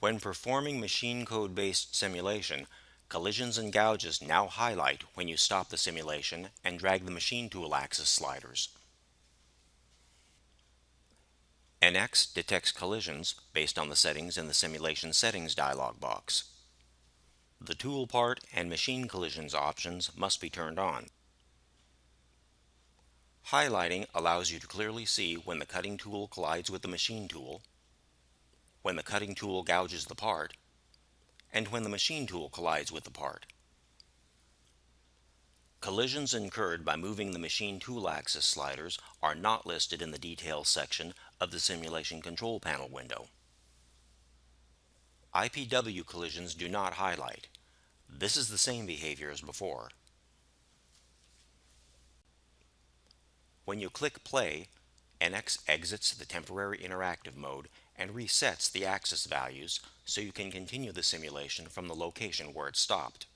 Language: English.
When performing machine code-based simulation, collisions and gouges now highlight when you stop the simulation and drag the machine tool axis sliders. NX detects collisions based on the settings in the Simulation Settings dialog box. The Tool Part and Machine Collisions options must be turned on. Highlighting allows you to clearly see when the cutting tool collides with the machine tool, when the cutting tool gouges the part, and when the machine tool collides with the part. Collisions incurred by moving the machine tool axis sliders are not listed in the Details section of the Simulation Control Panel window. IPW collisions do not highlight. This is the same behavior as before. When you click play, NX exits the temporary interactive mode and resets the axis values so you can continue the simulation from the location where it stopped.